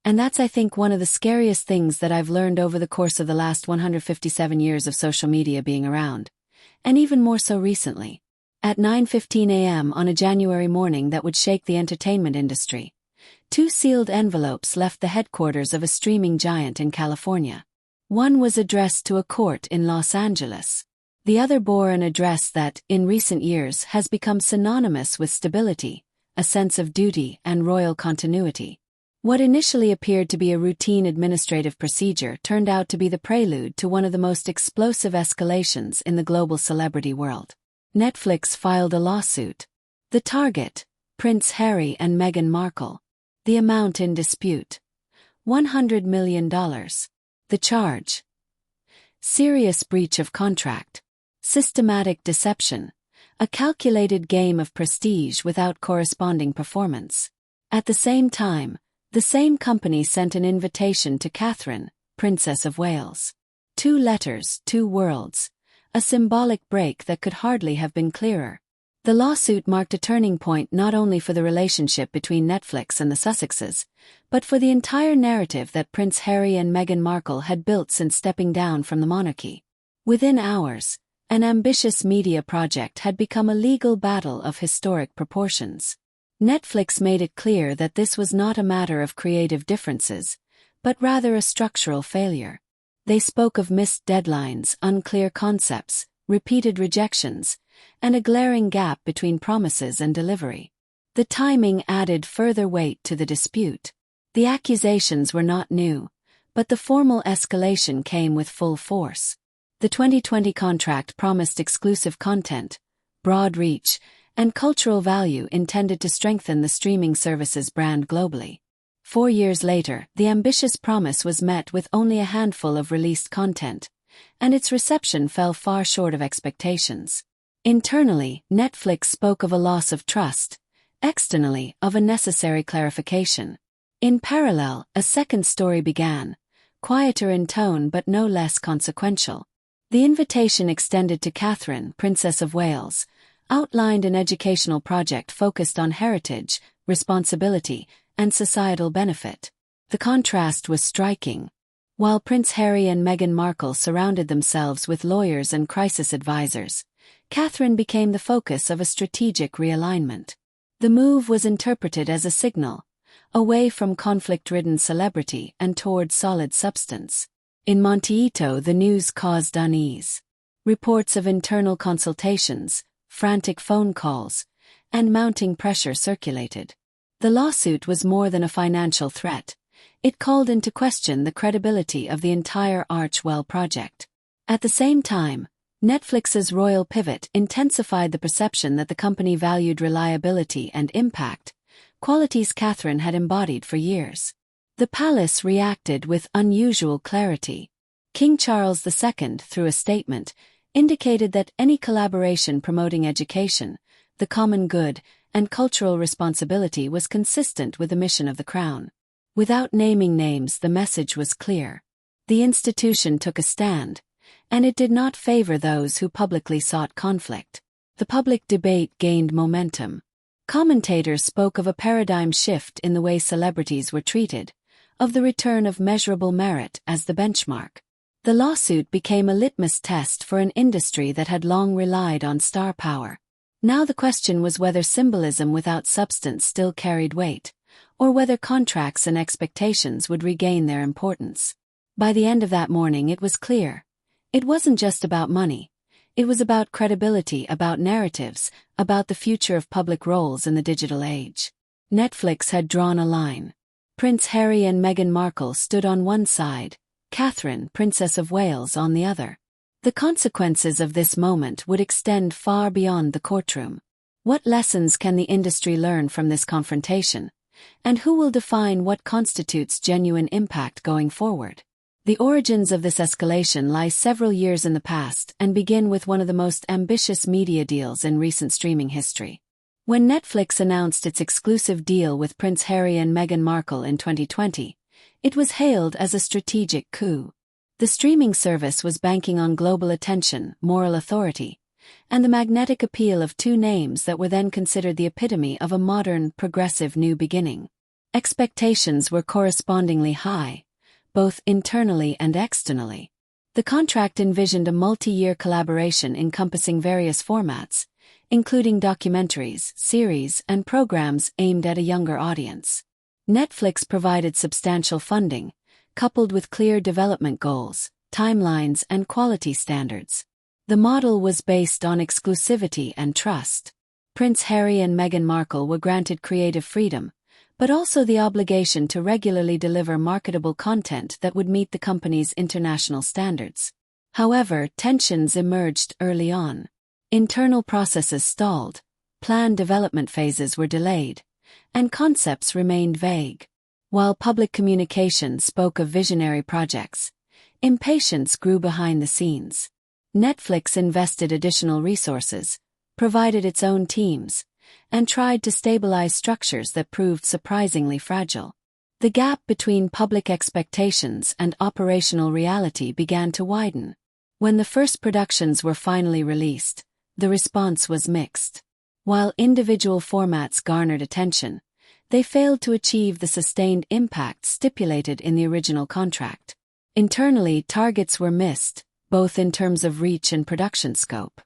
And that's, I think, one of the scariest things that I've learned over the course of the last 157 years of social media being around. And even more so recently. At 9:15 a.m. on a January morning that would shake the entertainment industry, two sealed envelopes left the headquarters of a streaming giant in California. One was addressed to a court in Los Angeles. The other bore an address that, in recent years, has become synonymous with stability, a sense of duty, and royal continuity. What initially appeared to be a routine administrative procedure turned out to be the prelude to one of the most explosive escalations in the global celebrity world. Netflix filed a lawsuit. The target, Prince Harry and Meghan Markle. The amount in dispute, $100 million. The charge, serious breach of contract, systematic deception, a calculated game of prestige without corresponding performance. At the same time, the same company sent an invitation to Catherine, Princess of Wales. 2 letters, 2 worlds. A symbolic break that could hardly have been clearer. The lawsuit marked a turning point not only for the relationship between Netflix and the Sussexes, but for the entire narrative that Prince Harry and Meghan Markle had built since stepping down from the monarchy. Within hours, an ambitious media project had become a legal battle of historic proportions. Netflix made it clear that this was not a matter of creative differences, but rather a structural failure. They spoke of missed deadlines, unclear concepts, repeated rejections, and a glaring gap between promises and delivery. The timing added further weight to the dispute. The accusations were not new, but the formal escalation came with full force. The 2020 contract promised exclusive content, broad reach, and cultural value intended to strengthen the streaming service's brand globally. 4 years later, the ambitious promise was met with only a handful of released content, and its reception fell far short of expectations. Internally, Netflix spoke of a loss of trust, externally, of a necessary clarification. In parallel, a second story began, quieter in tone but no less consequential. The invitation extended to Catherine, Princess of Wales, outlined an educational project focused on heritage, responsibility, and societal benefit. The contrast was striking. While Prince Harry and Meghan Markle surrounded themselves with lawyers and crisis advisors, Catherine became the focus of a strategic realignment. The move was interpreted as a signal, away from conflict-ridden celebrity and toward solid substance. In Monteito, the news caused unease. Reports of internal consultations, frantic phone calls, and mounting pressure circulated. The lawsuit was more than a financial threat. It called into question the credibility of the entire Archewell project. At the same time, Netflix's royal pivot intensified the perception that the company valued reliability and impact, qualities Catherine had embodied for years. The palace reacted with unusual clarity. King Charles II, through a statement, indicated that any collaboration promoting education, the common good, and cultural responsibility was consistent with the mission of the Crown. Without naming names, the message was clear. The institution took a stand, and it did not favor those who publicly sought conflict. The public debate gained momentum. Commentators spoke of a paradigm shift in the way celebrities were treated, of the return of measurable merit as the benchmark. The lawsuit became a litmus test for an industry that had long relied on star power. Now the question was whether symbolism without substance still carried weight, or whether contracts and expectations would regain their importance. By the end of that morning it was clear. It wasn't just about money. It was about credibility, about narratives, about the future of public roles in the digital age. Netflix had drawn a line. Prince Harry and Meghan Markle stood on one side, Catherine, Princess of Wales, on the other. The consequences of this moment would extend far beyond the courtroom. What lessons can the industry learn from this confrontation? And who will define what constitutes genuine impact going forward? The origins of this escalation lie several years in the past and begin with one of the most ambitious media deals in recent streaming history. When Netflix announced its exclusive deal with Prince Harry and Meghan Markle in 2020, it was hailed as a strategic coup. The streaming service was banking on global attention, moral authority, and the magnetic appeal of 2 names that were then considered the epitome of a modern, progressive new beginning. Expectations were correspondingly high, both internally and externally. The contract envisioned a multi-year collaboration encompassing various formats, including documentaries, series, and programs aimed at a younger audience. Netflix provided substantial funding, coupled with clear development goals, timelines, and quality standards. The model was based on exclusivity and trust. Prince Harry and Meghan Markle were granted creative freedom, but also the obligation to regularly deliver marketable content that would meet the company's international standards. However, tensions emerged early on. Internal processes stalled, planned development phases were delayed, and concepts remained vague. While public communication spoke of visionary projects, impatience grew behind the scenes. Netflix invested additional resources, provided its own teams, and tried to stabilize structures that proved surprisingly fragile. The gap between public expectations and operational reality began to widen. When the first productions were finally released, the response was mixed. While individual formats garnered attention, they failed to achieve the sustained impact stipulated in the original contract. Internally, targets were missed, both in terms of reach and production scope.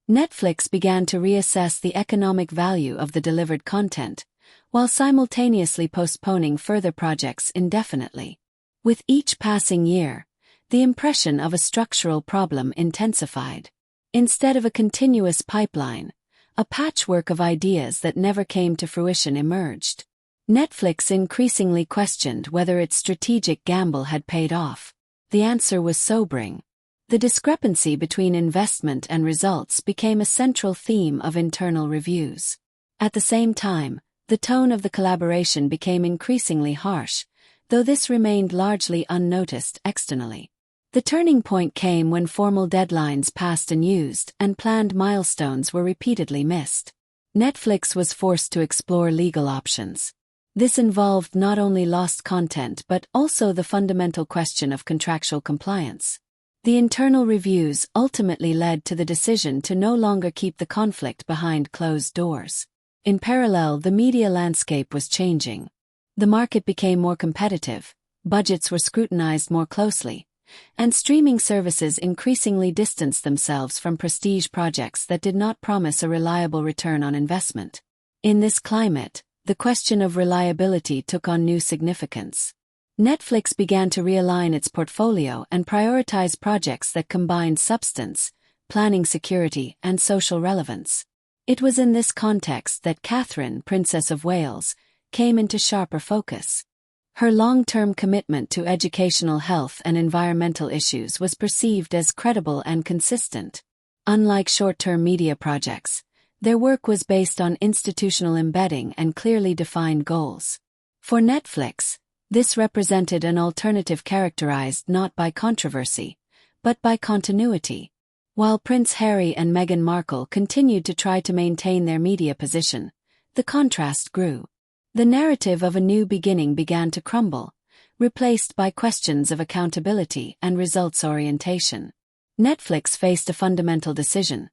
Netflix began to reassess the economic value of the delivered content, while simultaneously postponing further projects indefinitely. With each passing year, the impression of a structural problem intensified. Instead of a continuous pipeline, a patchwork of ideas that never came to fruition emerged. Netflix increasingly questioned whether its strategic gamble had paid off. The answer was sobering. The discrepancy between investment and results became a central theme of internal reviews. At the same time, the tone of the collaboration became increasingly harsh, though this remained largely unnoticed externally. The turning point came when formal deadlines passed unused and planned milestones were repeatedly missed. Netflix was forced to explore legal options. This involved not only lost content but also the fundamental question of contractual compliance. The internal reviews ultimately led to the decision to no longer keep the conflict behind closed doors. In parallel, the media landscape was changing. The market became more competitive, budgets were scrutinized more closely, and streaming services increasingly distanced themselves from prestige projects that did not promise a reliable return on investment. In this climate, the question of reliability took on new significance. Netflix began to realign its portfolio and prioritize projects that combined substance, planning security, and social relevance. It was in this context that Catherine, Princess of Wales, came into sharper focus. Her long-term commitment to educational health and environmental issues was perceived as credible and consistent. Unlike short-term media projects, their work was based on institutional embedding and clearly defined goals. For Netflix, this represented an alternative characterized not by controversy, but by continuity. While Prince Harry and Meghan Markle continued to try to maintain their media position, the contrast grew. The narrative of a new beginning began to crumble, replaced by questions of accountability and results orientation. Netflix faced a fundamental decision: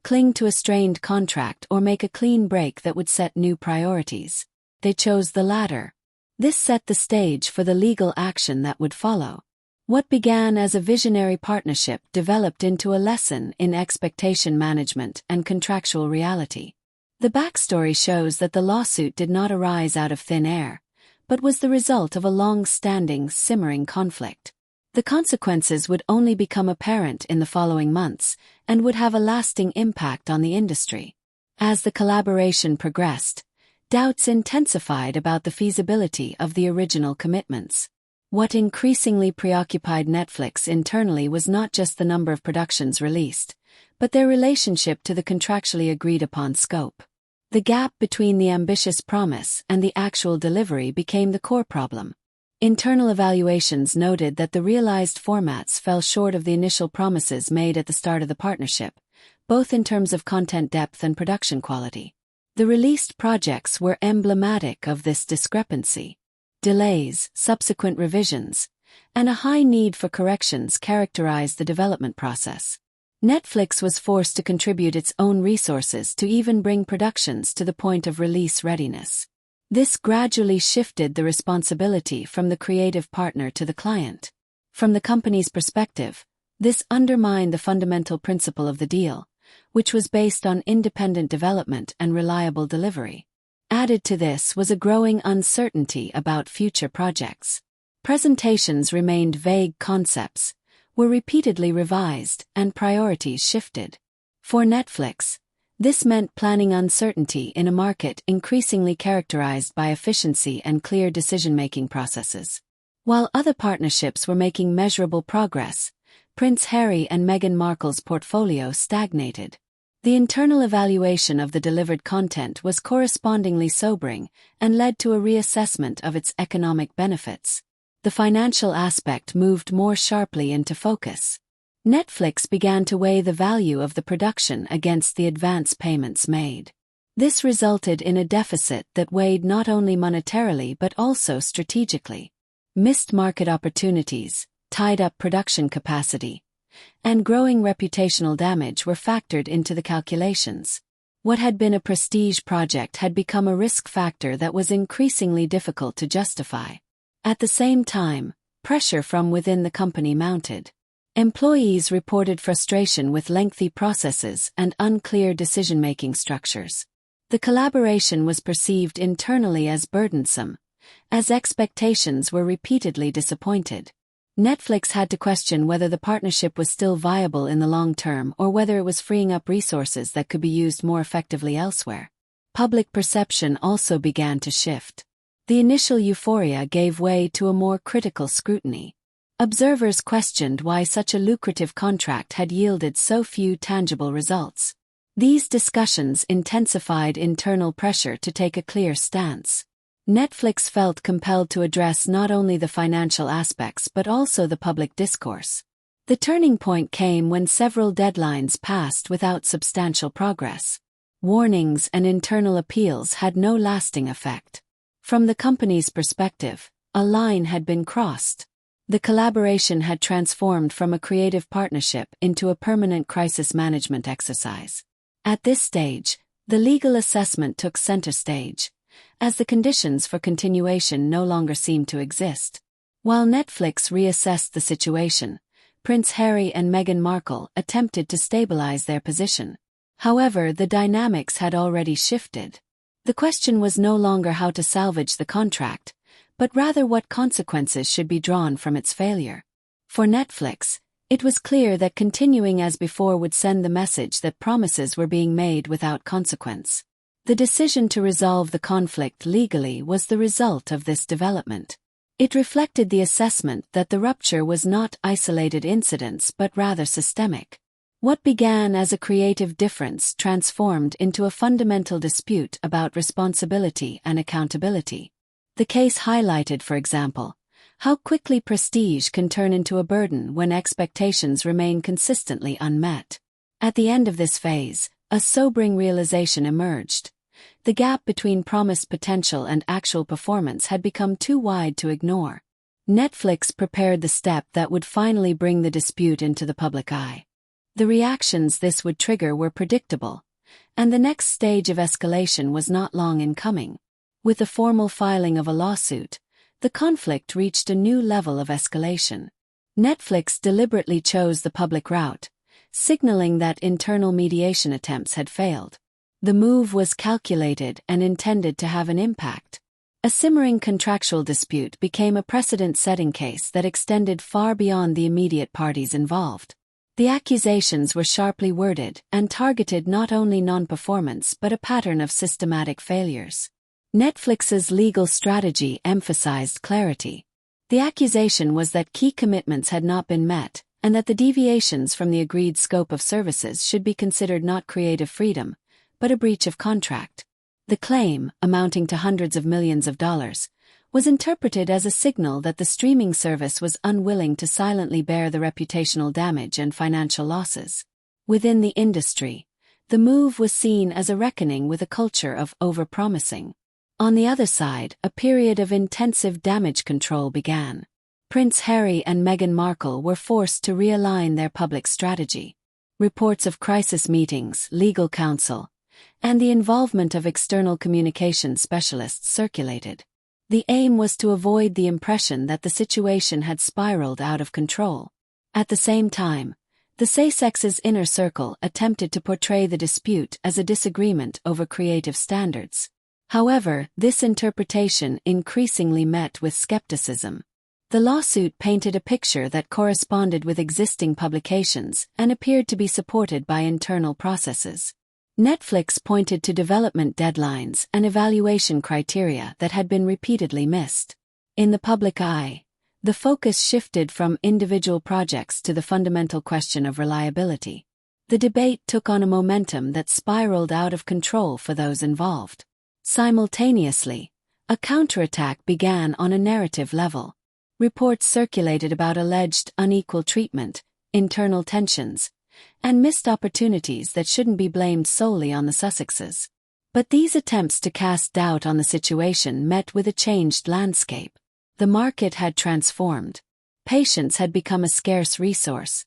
cling to a strained contract or make a clean break that would set new priorities. They chose the latter. This set the stage for the legal action that would follow. What began as a visionary partnership developed into a lesson in expectation management and contractual reality. The backstory shows that the lawsuit did not arise out of thin air, but was the result of a long-standing, simmering conflict. The consequences would only become apparent in the following months and would have a lasting impact on the industry. As the collaboration progressed, doubts intensified about the feasibility of the original commitments. What increasingly preoccupied Netflix internally was not just the number of productions released, but their relationship to the contractually agreed-upon scope. The gap between the ambitious promise and the actual delivery became the core problem. Internal evaluations noted that the realized formats fell short of the initial promises made at the start of the partnership, both in terms of content depth and production quality. The released projects were emblematic of this discrepancy. Delays, subsequent revisions, and a high need for corrections characterized the development process. Netflix was forced to contribute its own resources to even bring productions to the point of release readiness. This gradually shifted the responsibility from the creative partner to the client. From the company's perspective, this undermined the fundamental principle of the deal, which was based on independent development and reliable delivery. Added to this was a growing uncertainty about future projects. Presentations remained vague concepts, were repeatedly revised, and priorities shifted. For Netflix, this meant planning uncertainty in a market increasingly characterized by efficiency and clear decision-making processes. While other partnerships were making measurable progress, Prince Harry and Meghan Markle's portfolio stagnated. The internal evaluation of the delivered content was correspondingly sobering and led to a reassessment of its economic benefits. The financial aspect moved more sharply into focus. Netflix began to weigh the value of the production against the advance payments made. This resulted in a deficit that weighed not only monetarily but also strategically. Missed market opportunities, tied-up production capacity, and growing reputational damage were factored into the calculations. What had been a prestige project had become a risk factor that was increasingly difficult to justify. At the same time, pressure from within the company mounted. Employees reported frustration with lengthy processes and unclear decision-making structures. The collaboration was perceived internally as burdensome, as expectations were repeatedly disappointed. Netflix had to question whether the partnership was still viable in the long term or whether it was freeing up resources that could be used more effectively elsewhere. Public perception also began to shift. The initial euphoria gave way to a more critical scrutiny. Observers questioned why such a lucrative contract had yielded so few tangible results. These discussions intensified internal pressure to take a clear stance. Netflix felt compelled to address not only the financial aspects but also the public discourse. The turning point came when several deadlines passed without substantial progress. Warnings and internal appeals had no lasting effect. From the company's perspective, a line had been crossed. The collaboration had transformed from a creative partnership into a permanent crisis management exercise. At this stage, the legal assessment took center stage, as the conditions for continuation no longer seemed to exist. While Netflix reassessed the situation, Prince Harry and Meghan Markle attempted to stabilize their position. However, the dynamics had already shifted. The question was no longer how to salvage the contract, but rather what consequences should be drawn from its failure. For Netflix, it was clear that continuing as before would send the message that promises were being made without consequence. The decision to resolve the conflict legally was the result of this development. It reflected the assessment that the rupture was not isolated incidents but rather systemic. What began as a creative difference transformed into a fundamental dispute about responsibility and accountability. The case highlighted, for example, how quickly prestige can turn into a burden when expectations remain consistently unmet. At the end of this phase, a sobering realization emerged. The gap between promised potential and actual performance had become too wide to ignore. Netflix prepared the step that would finally bring the dispute into the public eye. The reactions this would trigger were predictable, and the next stage of escalation was not long in coming. With the formal filing of a lawsuit, the conflict reached a new level of escalation. Netflix deliberately chose the public route, signaling that internal mediation attempts had failed. The move was calculated and intended to have an impact. A simmering contractual dispute became a precedent-setting case that extended far beyond the immediate parties involved. The accusations were sharply worded and targeted not only non-performance but a pattern of systematic failures. Netflix's legal strategy emphasized clarity. The accusation was that key commitments had not been met, and that the deviations from the agreed scope of services should be considered not creative freedom, but a breach of contract. The claim, amounting to hundreds of millions of dollars, was interpreted as a signal that the streaming service was unwilling to silently bear the reputational damage and financial losses. Within the industry, the move was seen as a reckoning with a culture of overpromising. On the other side, a period of intensive damage control began. Prince Harry and Meghan Markle were forced to realign their public strategy. Reports of crisis meetings, legal counsel, and the involvement of external communication specialists circulated. The aim was to avoid the impression that the situation had spiraled out of control. At the same time, the Sussex's inner circle attempted to portray the dispute as a disagreement over creative standards. However, this interpretation increasingly met with skepticism. The lawsuit painted a picture that corresponded with existing publications and appeared to be supported by internal processes. Netflix pointed to development deadlines and evaluation criteria that had been repeatedly missed. In the public eye, the focus shifted from individual projects to the fundamental question of reliability. The debate took on a momentum that spiraled out of control for those involved. Simultaneously, a counterattack began on a narrative level. Reports circulated about alleged unequal treatment, internal tensions, and missed opportunities that shouldn't be blamed solely on the Sussexes. But these attempts to cast doubt on the situation met with a changed landscape. The market had transformed. Patience had become a scarce resource,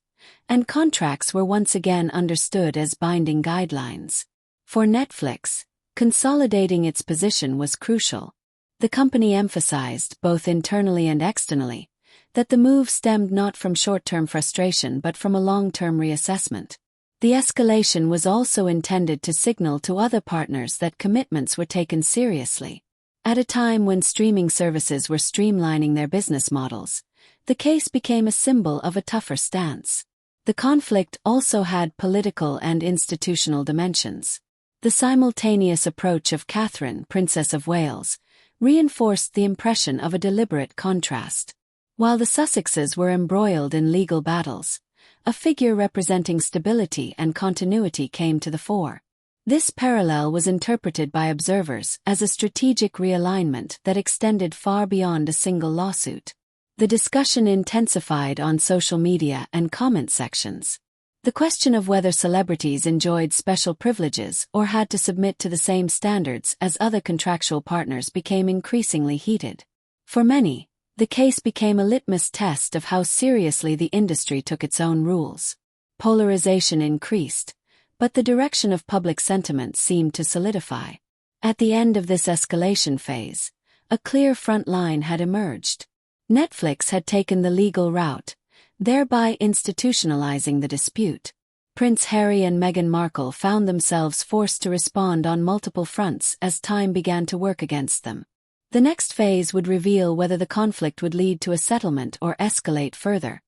and contracts were once again understood as binding guidelines. For Netflix, consolidating its position was crucial. The company emphasized, both internally and externally, that the move stemmed not from short-term frustration but from a long-term reassessment. The escalation was also intended to signal to other partners that commitments were taken seriously. At a time when streaming services were streamlining their business models, the case became a symbol of a tougher stance. The conflict also had political and institutional dimensions. The simultaneous approach of Catherine, Princess of Wales, reinforced the impression of a deliberate contrast. While the Sussexes were embroiled in legal battles, a figure representing stability and continuity came to the fore. This parallel was interpreted by observers as a strategic realignment that extended far beyond a single lawsuit. The discussion intensified on social media and comment sections. The question of whether celebrities enjoyed special privileges or had to submit to the same standards as other contractual partners became increasingly heated. For many, the case became a litmus test of how seriously the industry took its own rules. Polarization increased, but the direction of public sentiment seemed to solidify. At the end of this escalation phase, a clear front line had emerged. Netflix had taken the legal route, thereby institutionalizing the dispute. Prince Harry and Meghan Markle found themselves forced to respond on multiple fronts as time began to work against them. The next phase would reveal whether the conflict would lead to a settlement or escalate further,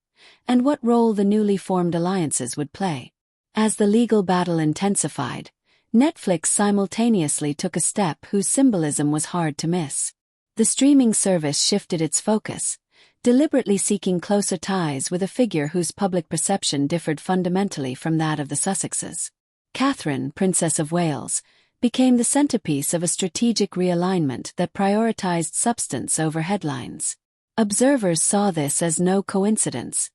and what role the newly formed alliances would play. As the legal battle intensified, Netflix simultaneously took a step whose symbolism was hard to miss. The streaming service shifted its focus, deliberately seeking closer ties with a figure whose public perception differed fundamentally from that of the Sussexes. Catherine, Princess of Wales, became the centerpiece of a strategic realignment that prioritized substance over headlines. Observers saw this as no coincidence,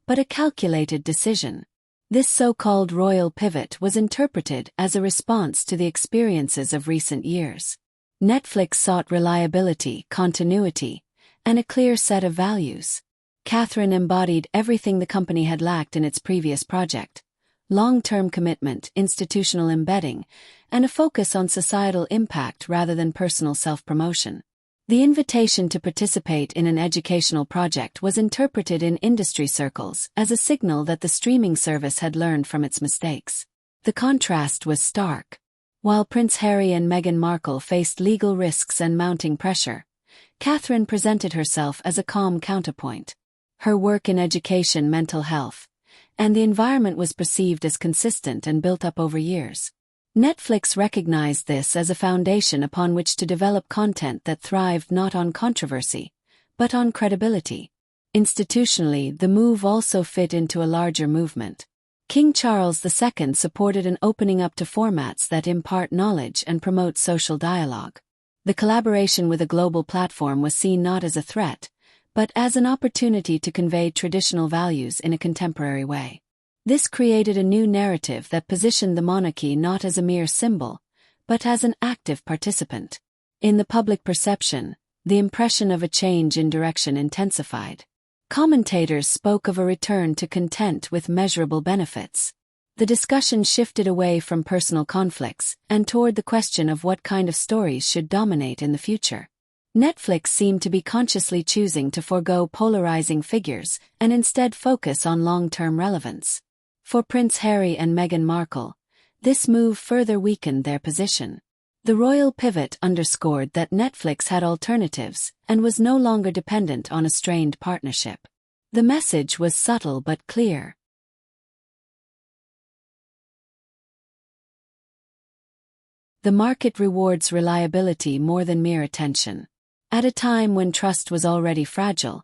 but a calculated decision. This so-called royal pivot was interpreted as a response to the experiences of recent years. Netflix sought reliability, continuity, and a clear set of values. Catherine embodied everything the company had lacked in its previous project: long-term commitment, institutional embedding, and a focus on societal impact rather than personal self-promotion. The invitation to participate in an educational project was interpreted in industry circles as a signal that the streaming service had learned from its mistakes. The contrast was stark. While Prince Harry and Meghan Markle faced legal risks and mounting pressure, Catherine presented herself as a calm counterpoint. Her work in education, mental health, and the environment was perceived as consistent and built up over years. Netflix recognized this as a foundation upon which to develop content that thrived not on controversy, but on credibility. Institutionally, the move also fit into a larger movement. King Charles II supported an opening up to formats that impart knowledge and promote social dialogue. The collaboration with a global platform was seen not as a threat, but as an opportunity to convey traditional values in a contemporary way. This created a new narrative that positioned the monarchy not as a mere symbol, but as an active participant. In the public perception, the impression of a change in direction intensified. Commentators spoke of a return to content with measurable benefits. The discussion shifted away from personal conflicts and toward the question of what kind of stories should dominate in the future. Netflix seemed to be consciously choosing to forego polarizing figures and instead focus on long-term relevance. For Prince Harry and Meghan Markle, this move further weakened their position. The royal pivot underscored that Netflix had alternatives and was no longer dependent on a strained partnership. The message was subtle but clear. The market rewards reliability more than mere attention. At a time when trust was already fragile,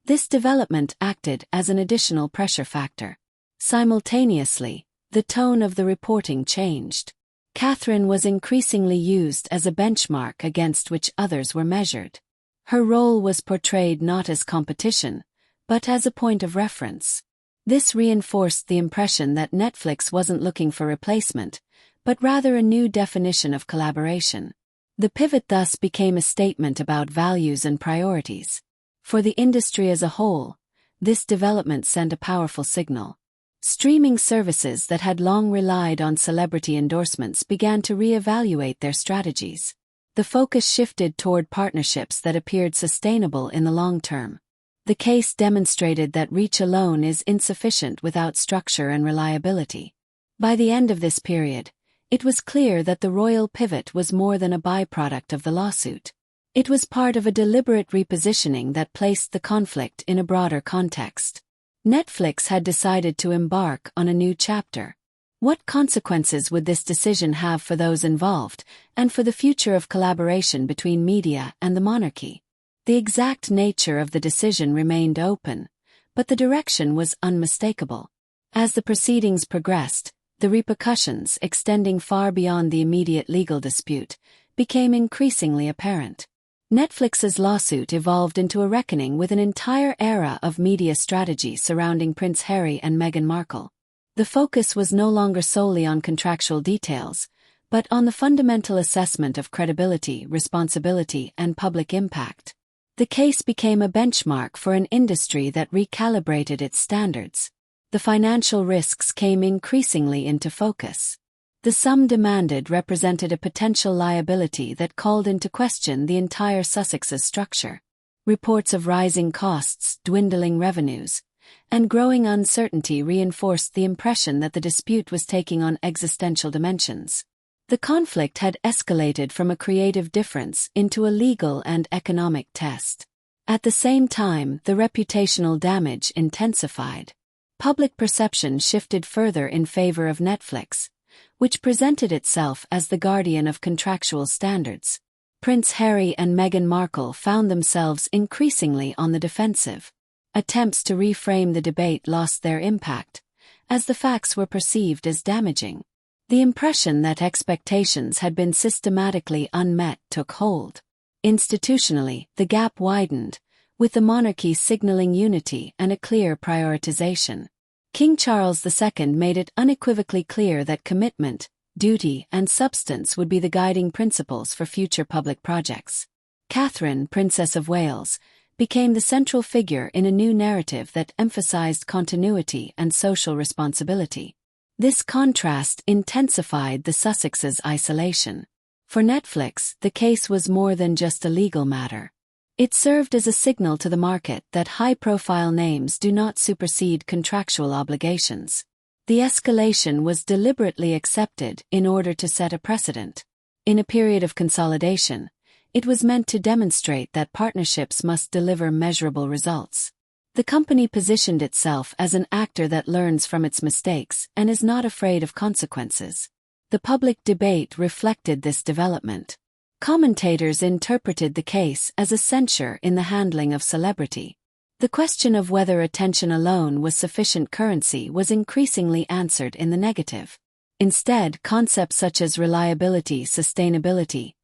this development acted as an additional pressure factor. Simultaneously, the tone of the reporting changed. Catherine was increasingly used as a benchmark against which others were measured. Her role was portrayed not as competition, but as a point of reference. This reinforced the impression that Netflix wasn't looking for replacement, but rather a new definition of collaboration. The pivot thus became a statement about values and priorities. For the industry as a whole, this development sent a powerful signal. Streaming services that had long relied on celebrity endorsements began to reevaluate their strategies. The focus shifted toward partnerships that appeared sustainable in the long term. The case demonstrated that reach alone is insufficient without structure and reliability. By the end of this period, it was clear that the royal pivot was more than a byproduct of the lawsuit. It was part of a deliberate repositioning that placed the conflict in a broader context. Netflix had decided to embark on a new chapter. What consequences would this decision have for those involved, and for the future of collaboration between media and the monarchy? The exact nature of the decision remained open, but the direction was unmistakable. As the proceedings progressed, the repercussions, extending far beyond the immediate legal dispute, became increasingly apparent. Netflix's lawsuit evolved into a reckoning with an entire era of media strategy surrounding Prince Harry and Meghan Markle. The focus was no longer solely on contractual details, but on the fundamental assessment of credibility, responsibility, and public impact. The case became a benchmark for an industry that recalibrated its standards. The financial risks came increasingly into focus. The sum demanded represented a potential liability that called into question the entire Sussex's structure. Reports of rising costs, dwindling revenues, and growing uncertainty reinforced the impression that the dispute was taking on existential dimensions. The conflict had escalated from a creative difference into a legal and economic test. At the same time, the reputational damage intensified. Public perception shifted further in favor of Netflix, which presented itself as the guardian of contractual standards. Prince Harry and Meghan Markle found themselves increasingly on the defensive. Attempts to reframe the debate lost their impact, as the facts were perceived as damaging. The impression that expectations had been systematically unmet took hold. Institutionally, the gap widened, with the monarchy signaling unity and a clear prioritization. King Charles II made it unequivocally clear that commitment, duty, and substance would be the guiding principles for future public projects. Catherine, Princess of Wales, became the central figure in a new narrative that emphasized continuity and social responsibility. This contrast intensified the Sussex's isolation. For Netflix, the case was more than just a legal matter. It served as a signal to the market that high-profile names do not supersede contractual obligations. The escalation was deliberately accepted in order to set a precedent. In a period of consolidation, it was meant to demonstrate that partnerships must deliver measurable results. The company positioned itself as an actor that learns from its mistakes and is not afraid of consequences. The public debate reflected this development. Commentators interpreted the case as a censure in the handling of celebrity. The question of whether attention alone was sufficient currency was increasingly answered in the negative. Instead, concepts such as reliability, sustainability,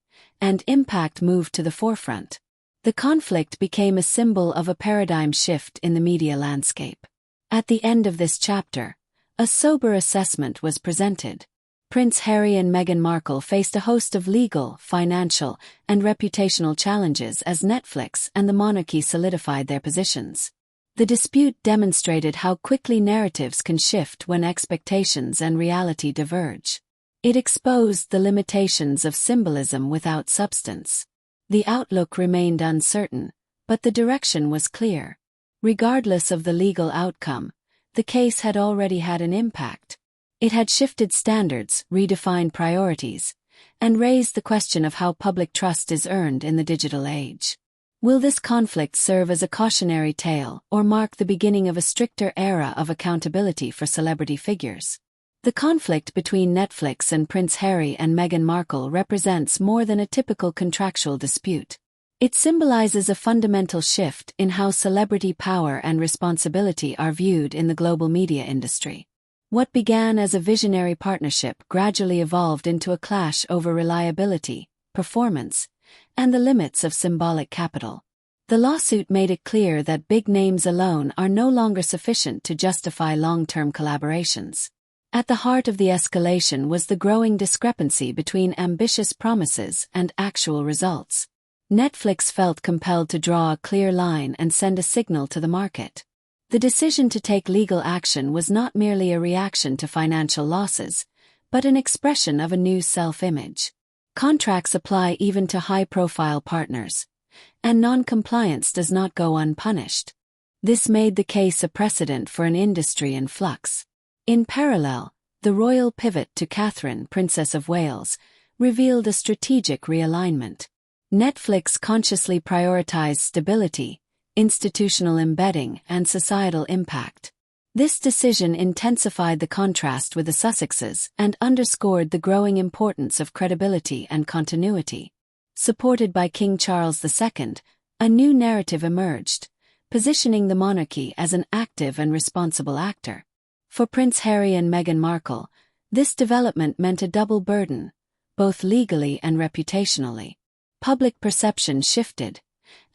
and impact moved to the forefront. The conflict became a symbol of a paradigm shift in the media landscape. At the end of this chapter, a sober assessment was presented. Prince Harry and Meghan Markle faced a host of legal, financial, and reputational challenges as Netflix and the monarchy solidified their positions. The dispute demonstrated how quickly narratives can shift when expectations and reality diverge. It exposed the limitations of symbolism without substance. The outlook remained uncertain, but the direction was clear. Regardless of the legal outcome, the case had already had an impact. It had shifted standards, redefined priorities, and raised the question of how public trust is earned in the digital age. Will this conflict serve as a cautionary tale or mark the beginning of a stricter era of accountability for celebrity figures? The conflict between Netflix and Prince Harry and Meghan Markle represents more than a typical contractual dispute. It symbolizes a fundamental shift in how celebrity power and responsibility are viewed in the global media industry. What began as a visionary partnership gradually evolved into a clash over reliability, performance, and the limits of symbolic capital. The lawsuit made it clear that big names alone are no longer sufficient to justify long-term collaborations. At the heart of the escalation was the growing discrepancy between ambitious promises and actual results. Netflix felt compelled to draw a clear line and send a signal to the market. The decision to take legal action was not merely a reaction to financial losses, but an expression of a new self-image. Contracts apply even to high-profile partners, and non-compliance does not go unpunished. This made the case a precedent for an industry in flux. In parallel, the royal pivot to Catherine, Princess of Wales, revealed a strategic realignment. Netflix consciously prioritized stability, institutional embedding, and societal impact. This decision intensified the contrast with the Sussexes and underscored the growing importance of credibility and continuity. Supported by King Charles II, a new narrative emerged, positioning the monarchy as an active and responsible actor. For Prince Harry and Meghan Markle, this development meant a double burden, both legally and reputationally. Public perception shifted,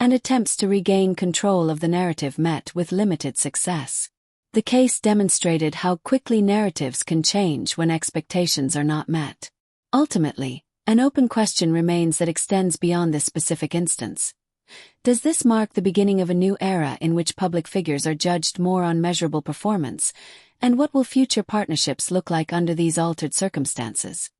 and attempts to regain control of the narrative met with limited success. The case demonstrated how quickly narratives can change when expectations are not met. Ultimately, an open question remains that extends beyond this specific instance. Does this mark the beginning of a new era in which public figures are judged more on measurable performance, and what will future partnerships look like under these altered circumstances?